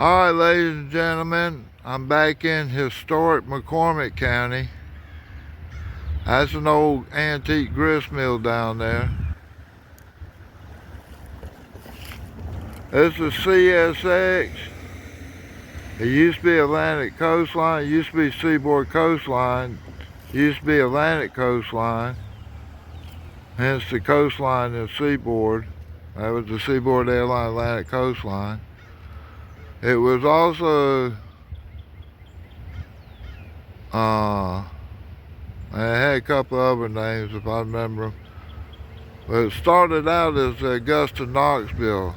Alright, ladies and gentlemen, I'm back in historic McCormick County. That's an old antique grist mill down there. This is CSX. It used to be Atlantic Coastline, it used to be Seaboard Coastline, it used to be Atlantic Coastline, hence the coastline and Seaboard. That was the Seaboard Airline Atlantic Coastline. It was also, it had a couple other names if I remember them. But it started out as Augusta Knoxville.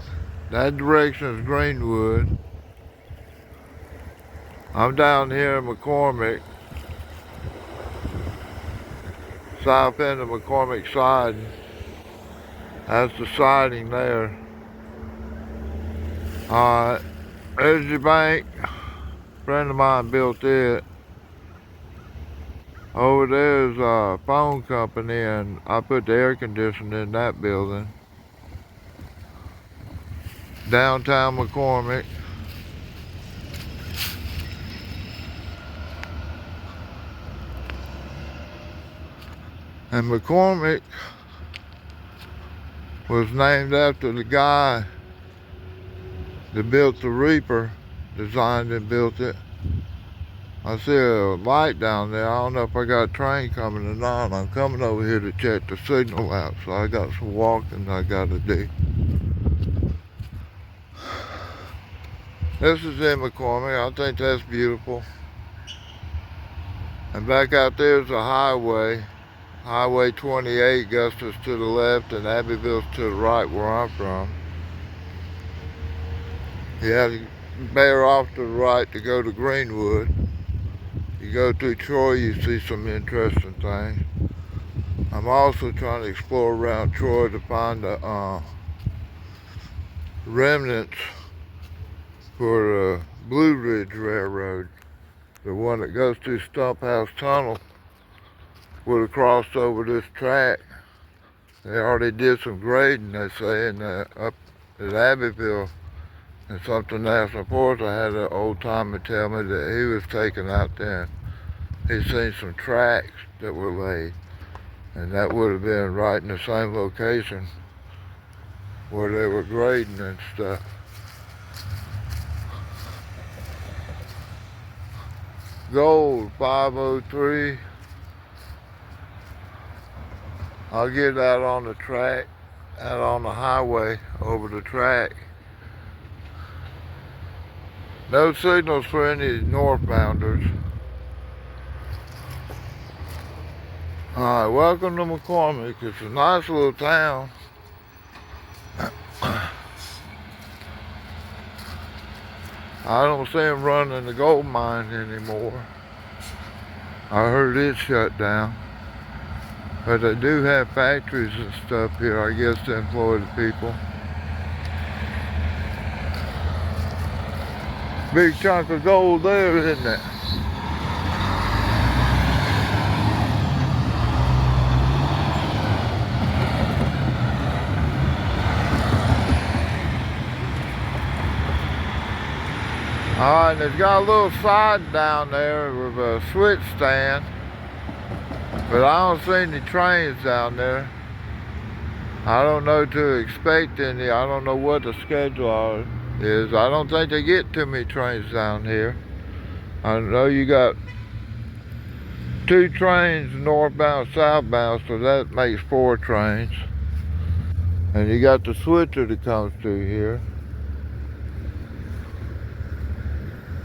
That direction is Greenwood. I'm down here in McCormick, south end of McCormick siding. That's the siding there. Alright, there's your bank. A friend of mine built it. Over there's a phone company, and I put the air conditioning in that building. Downtown McCormick. And McCormick was named after the guy that built the Reaper, designed and built it. I see a light down there. I don't know if I got a train coming or not. I'm coming over here to check the signal out, so I got some walking I gotta do. This is in McCormick. I think that's beautiful. And back out there's a highway. Highway 28, Augusta's to the left and Abbeville's to the right where I'm from. You have to bear off to the right to go to Greenwood. You go through Troy, you see some interesting things. I'm also trying to explore around Troy to find the remnants for the Blue Ridge Railroad. The one that goes through Stump House Tunnel would have crossed over this track. They already did some grading, they say, up at Abbeville and something National Forest. I had an old timer tell me that he was taken out there. He'd seen some tracks that were laid, and that would have been right in the same location where they were grading and stuff. Gold 503. I'll get out on the track, out on the highway over the track. No signals for any northbounders. Alright, welcome to McCormick. It's a nice little town. I don't see them running the gold mine anymore. I heard it shut down. But they do have factories and stuff here, I guess, to employ the people. Big chunk of gold there, isn't it? Alright, it's got a little side down there with a switch stand. But I don't see any trains down there. I don't know to expect any. I don't know what the schedule is. I don't think they get too many trains down here. I know you got 2 trains northbound, southbound, so that makes 4 trains. And you got the switcher that comes through here.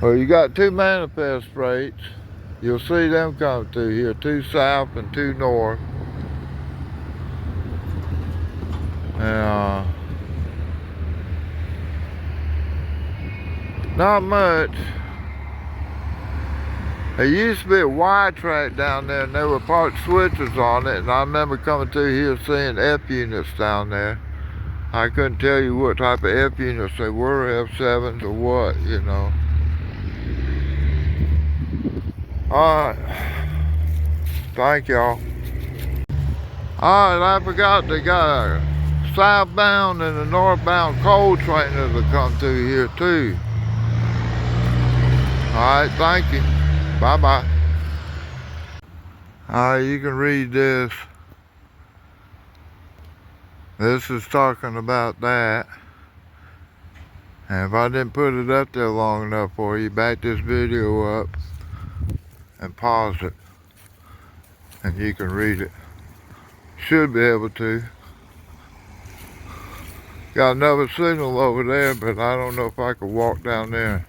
Well, you got 2 manifest freights. You'll see them come through here, 2 south and 2 north. And not much. There used to be a Y track down there, and there were part switches on it, and I remember coming through here seeing F units down there. I couldn't tell you what type of F units they were, F7s or what, you know. Alright, thank y'all. Alright, I forgot they got a southbound and a northbound coal train that'll come through here too. Alright, thank you. Bye-bye. Alright, you can read this. This is talking about that. And if I didn't put it up there long enough for you, back this video up and pause it. And you can read it. Should be able to. Got another signal over there, but I don't know if I could walk down there and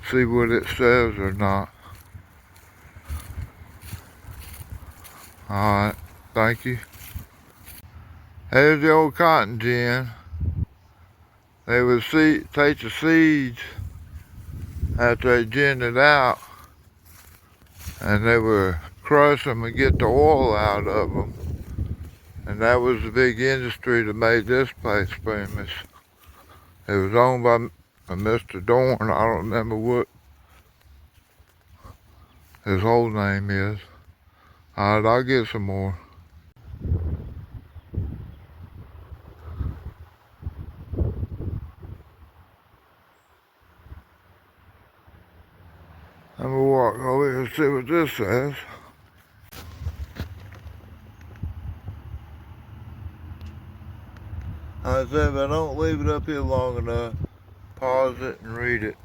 see what it says or not. Alright, thank you. There's the old cotton gin. They would take the seeds after they ginned it out, and they would crush them and get the oil out of them. And that was the big industry that made this place famous. It was owned by Mr. Dorn. I don't remember what his whole name is. Alright, I'll get some more. I'm gonna walk over here and see what this says. I said if I don't leave it up here long enough, pause it and read it.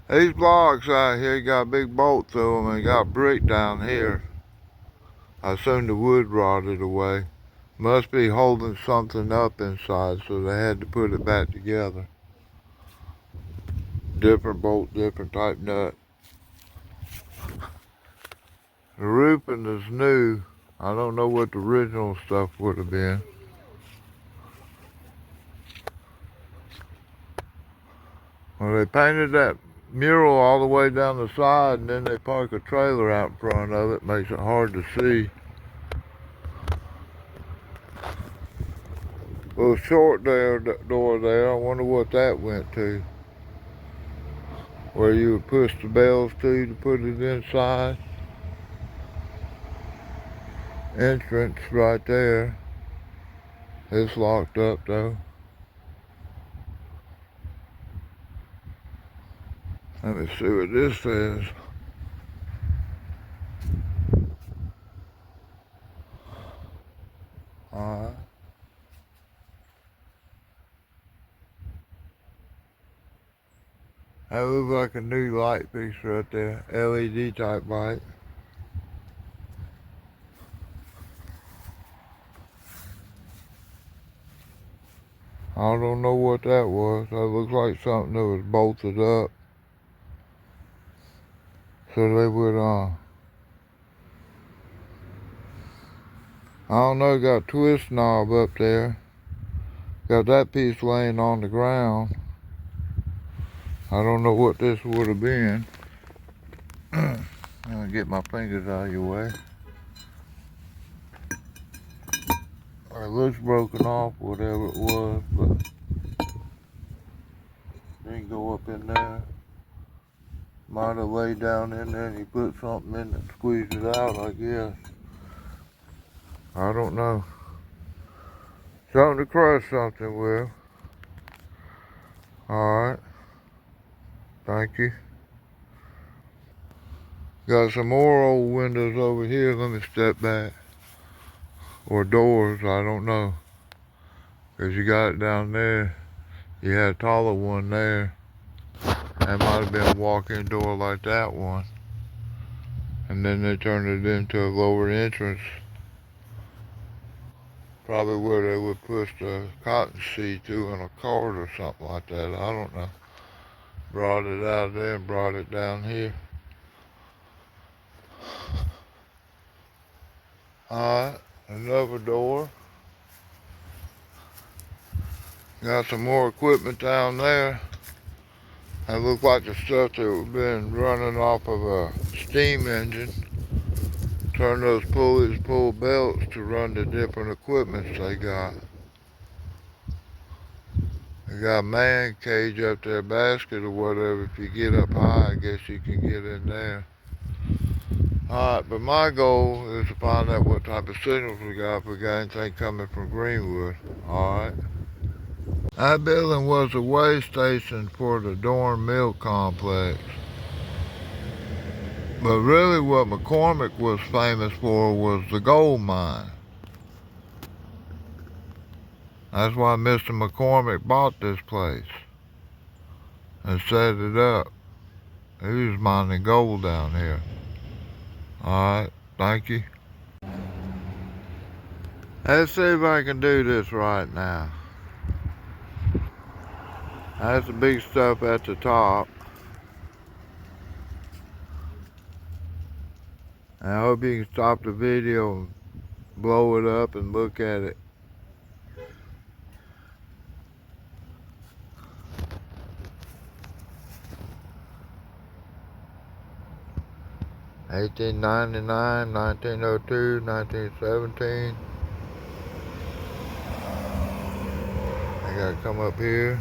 These blocks out here got a big bolt through them and got brick down here. I assume the wood rotted away. Must be holding something up inside, so they had to put it back together. Different bolt, different type nut. The roofing is new. I don't know what the original stuff would have been. Well, they painted that mural all the way down the side, and then they park a trailer out in front of it. Makes it hard to see. Little short door there. I wonder what that went to. Where you would push the bells to put it inside. Entrance right there. It's locked up though. Let me see what this says. Alright. That looks like a new light fixture right there. LED type light. I don't know what that was. That looks like something that was bolted up. So they would, I don't know, got a twist knob up there. Got that piece laying on the ground. I don't know what this would have been. I'm gonna get my fingers out of your way. It looks broken off, whatever it was, but didn't go up in there. Might have laid down in there and you put something in and squeezed it out, I guess. I don't know. Something to crush something with. Alright. Thank you. Got some more old windows over here. Let me step back. Or doors, I don't know. Because you got it down there. You had a taller one there. That might have been a walk-in door like that one. And then they turned it into a lower entrance. Probably where they would push the cotton seed to in a cart or something like that. I don't know. Brought it out of there and brought it down here. Alright, another door. Got some more equipment down there. That looked like the stuff that had been running off of a steam engine. Turn those pulleys, pull belts to run the different equipments they got. They got a man cage up there, basket or whatever. If you get up high, I guess you can get in there. Alright, but my goal is to find out what type of signals we got, if we got anything coming from Greenwood. Alright. That building was a way station for the Dorn Mill Complex. But really what McCormick was famous for was the gold mine. That's why Mr. McCormick bought this place and set it up. He was mining gold down here. Alright, thank you. Let's see if I can do this right now. That's the big stuff at the top. I hope you can stop the video and blow it up and look at it. $18.99, 1902, 1917. I gotta come up here.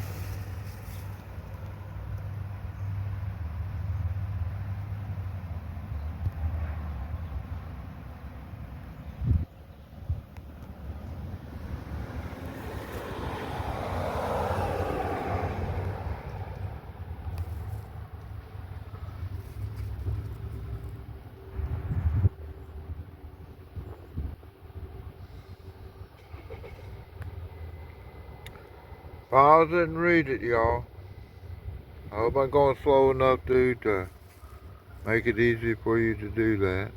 Pause it and read it, y'all. I hope I'm going slow enough, dude, to make it easy for you to do that.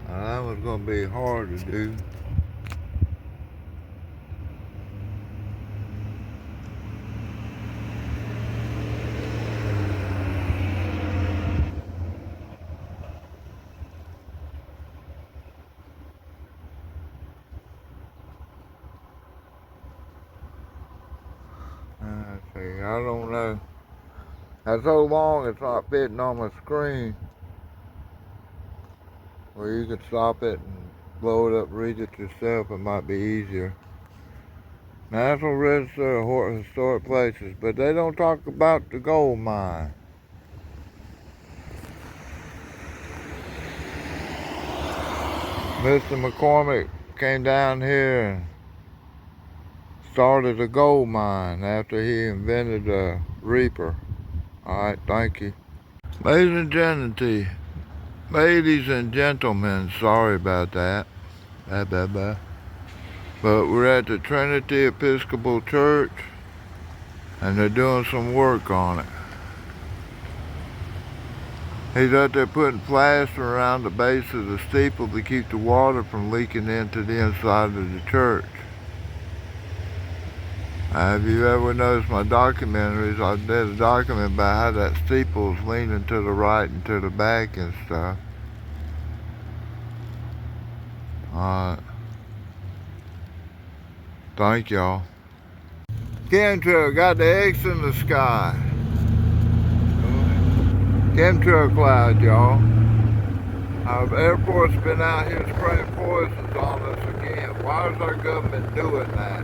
That was going to be hard to do. Let's see, I don't know. That's so long it's not fitting on my screen. Or you could stop it and blow it up, read it yourself, it might be easier. National Register of Historic Places, but they don't talk about the gold mine. Mr. McCormick came down here and started a gold mine after he invented a reaper. Alright, thank you. Ladies and gentlemen, sorry about that. But we're at the Trinity Episcopal Church and they're doing some work on it. He's out there putting plaster around the base of the steeple to keep the water from leaking into the inside of the church. Have you ever noticed my documentaries? I did a document about how that steeple's leaning to the right and to the back and stuff. Alright. Thank y'all. Chemtrail, got the X in the sky. Chemtrail cloud, y'all. Our airport's been out here spraying poisons on us again. Why is our government doing that?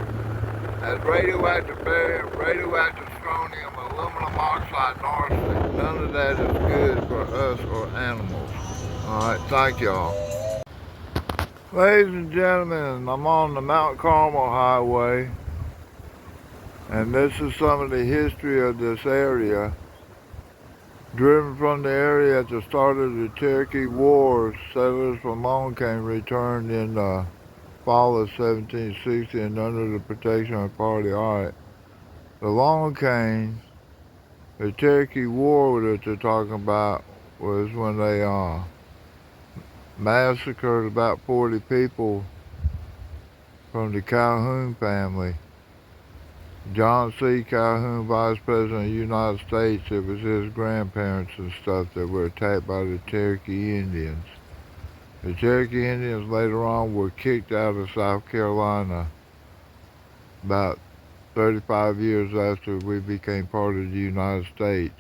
That's radioactive barium, radioactive strontium, aluminum oxide, and arsenic. None of that is good for us or animals. Alright, thank y'all. Ladies and gentlemen, I'm on the Mount Carmel Highway, and this is some of the history of this area. Driven from the area at the start of the Cherokee Wars, settlers from Long Cane returned in the fall of 1760 and under the protection of the party. Alright, the Long Cane, the Cherokee War that they're talking about was when they massacred about 40 people from the Calhoun family. John C. Calhoun, Vice President of the United States, it was his grandparents and stuff that were attacked by the Cherokee Indians. The Cherokee Indians later on were kicked out of South Carolina about 35 years after we became part of the United States.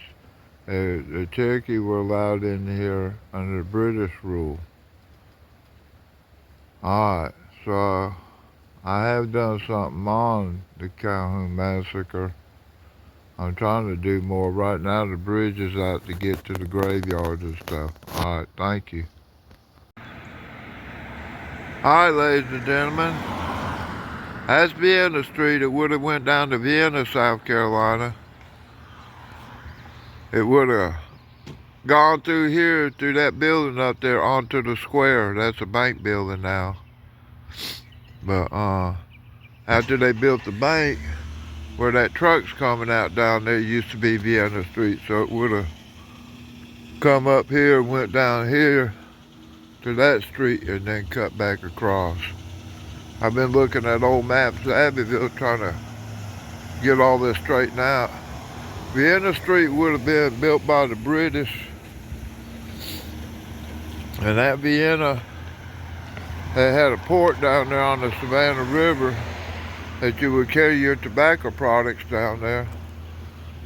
The Cherokee were allowed in here under British rule. Alright, so I have done something on the Calhoun massacre. I'm trying to do more. Right now the bridge is out to get to the graveyards and stuff. Alright, thank you. Alright, ladies and gentlemen. That's Vienna Street. It would have went down to Vienna, South Carolina. It would have gone through here, through that building up there, onto the square. That's a bank building now. But after they built the bank, where that truck's coming out down there, used to be Vienna Street. So it would have come up here, went down here to that street, and then cut back across. I've been looking at old maps of Abbeville, trying to get all this straightened out. Vienna Street would have been built by the British, and that Vienna, they had a port down there on the Savannah River that you would carry your tobacco products down there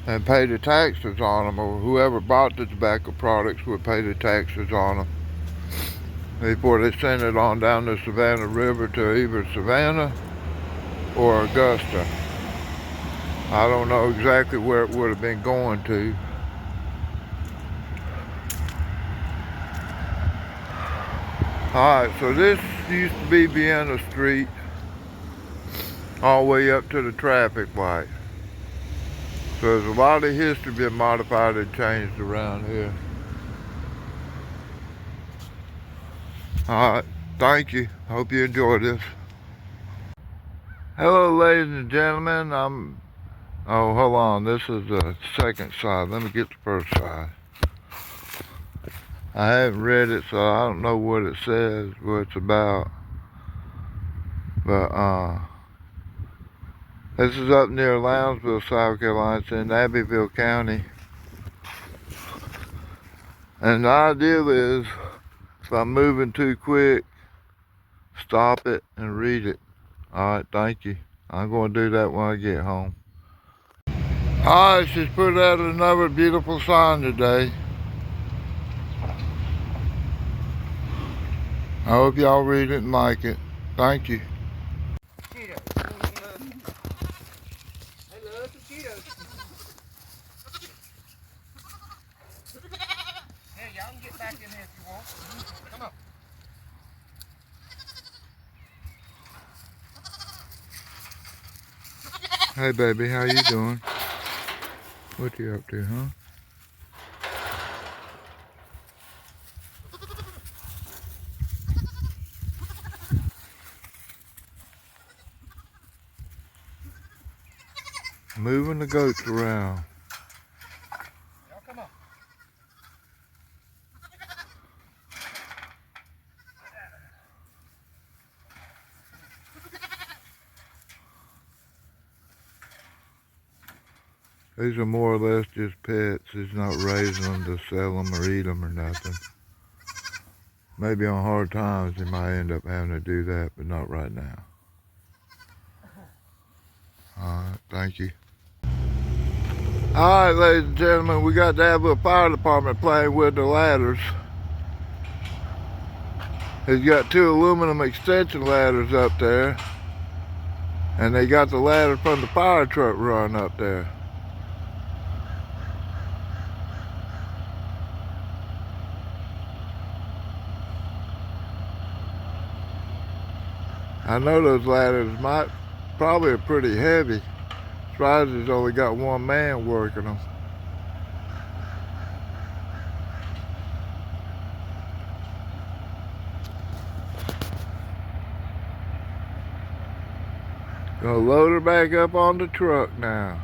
and pay the taxes on them, or whoever bought the tobacco products would pay the taxes on them before they sent it on down the Savannah River to either Savannah or Augusta. I don't know exactly where it would have been going to. Alright, so this used to be Vienna Street all the way up to the traffic light. So there's a lot of history been modified and changed around here. Alright, thank you. Hope you enjoy this. Hello, ladies and gentlemen. Oh, hold on. This is the second side. Let me get the first side. I haven't read it, so I don't know what it says, what it's about. But, this is up near Lounsville, South Carolina. It's in Abbeville County. And the ideal is, if I'm moving too quick, stop it and read it. Alright, thank you. I'm going to do that when I get home. Alright, she's put out another beautiful sign today. I hope y'all read it and like it. Thank you. Hey, y'all can get back in there if you want. Come on. Hey baby, how you doing? What you up to, huh? Moving the goats around. Y'all come on. These are more or less just pets. He's not raising them to sell them or eat them or nothing. Maybe on hard times he might end up having to do that, but not right now. Alright, thank you. Alright, ladies and gentlemen, we got the Abbeville Fire Department playing with the ladders. He's got 2 aluminum extension ladders up there. And they got the ladder from the fire truck run up there. I know those ladders probably are pretty heavy. Surprised he's only got 1 man working them. Gonna load her back up on the truck now.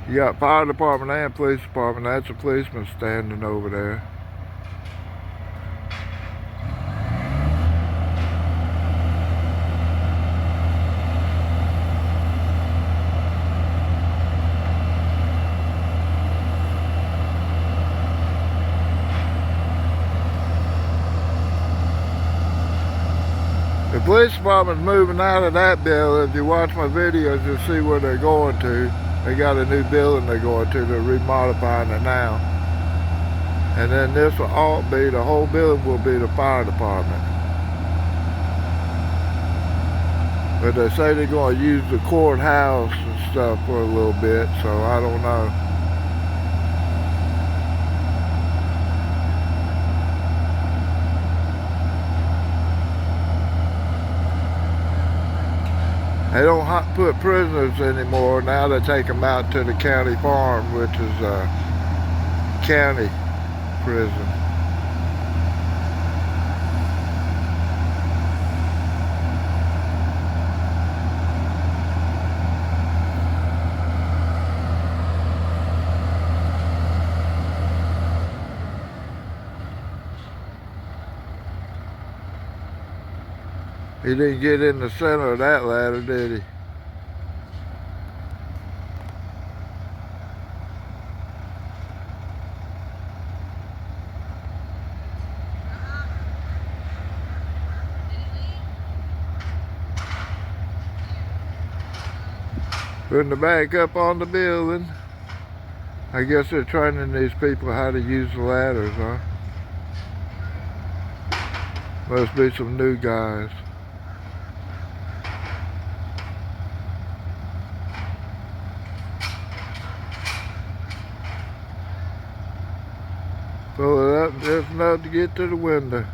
You got fire department and police department. That's a policeman standing over there. The police department's moving out of that building. If you watch my videos, you'll see where they're going to. They got a new building they're going to. They're remodifying it now. And then this will all be, the whole building will be the fire department. But they say they're going to use the courthouse and stuff for a little bit, so I don't know. They don't put prisoners anymore. Now they take them out to the county farm, which is a county prison. He didn't get in the center of that ladder, did he? Putting the back up on the building. I guess they're training these people how to use the ladders, huh? Must be some new guys. Pull it up just enough to get to the window.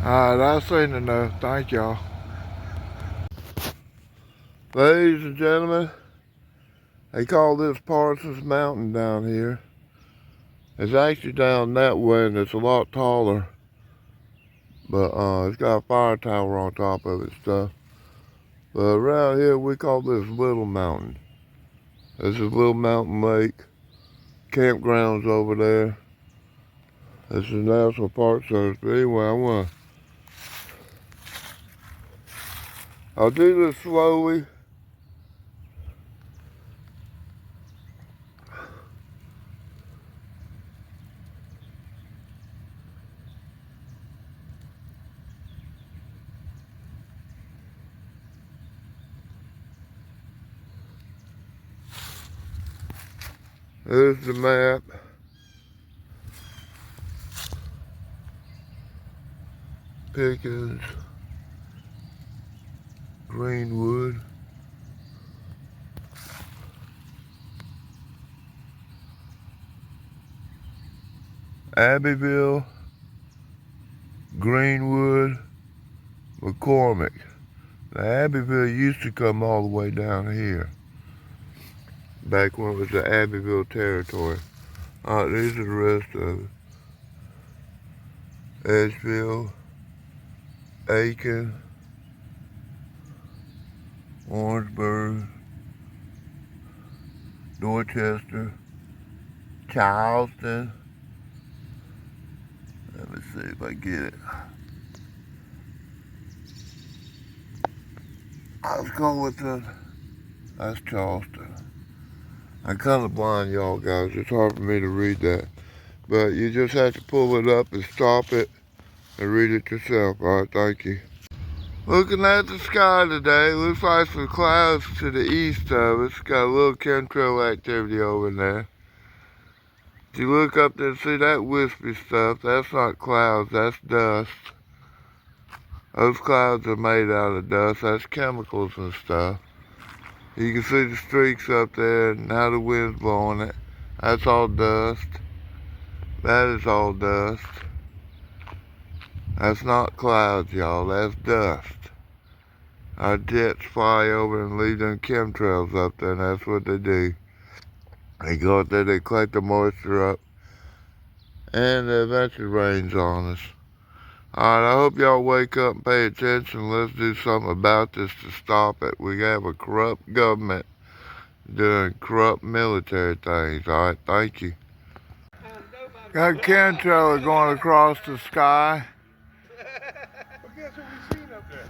Alright, I've seen enough. Thank y'all. Ladies and gentlemen, they call this Parsons Mountain down here. It's actually down that way and it's a lot taller. But it's got a fire tower on top of it stuff. But around here we call this Little Mountain. This is Little Mountain Lake. Campgrounds over there. This is National Park Service. But anyway, I'll do this slowly. There's the map. Pickens, Greenwood, Abbeville, Greenwood, McCormick. Now Abbeville used to come all the way down here, back when it was the Abbeville territory. Alright, these are the rest of it. Edgeville, Aiken, Orangeburg, Dorchester, Charleston. Let me see if I get it. Let's go with the, that's Charleston. I'm kind of blind, y'all guys. It's hard for me to read that. But you just have to pull it up and stop it and read it yourself. All right, thank you. Looking at the sky today, looks like some clouds to the east of us. Got a little chemtrail activity over there. If you look up there and see that wispy stuff, that's not clouds, that's dust. Those clouds are made out of dust, that's chemicals and stuff. You can see the streaks up there and how the wind's blowing it. That's all dust. That is all dust. That's not clouds, y'all, that's dust. Our jets fly over and leave them chemtrails up there, and that's what they do. They go up there, they collect the moisture up, and it eventually rains on us. Alright, I hope y'all wake up and pay attention. Let's do something about this to stop it. We have a corrupt government doing corrupt military things. Alright, thank you. Got a chemtrailer going across the sky. Well, guess what we seen up there?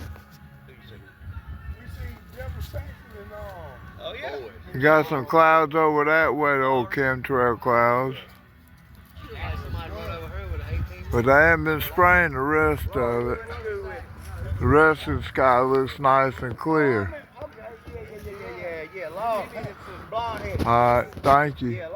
We seen devastation and all. You got some clouds over that way, the old chemtrail clouds. But they haven't been spraying the rest of it. The rest of the sky looks nice and clear. Yeah. Long, blonde head. Alright, thank you. Yeah,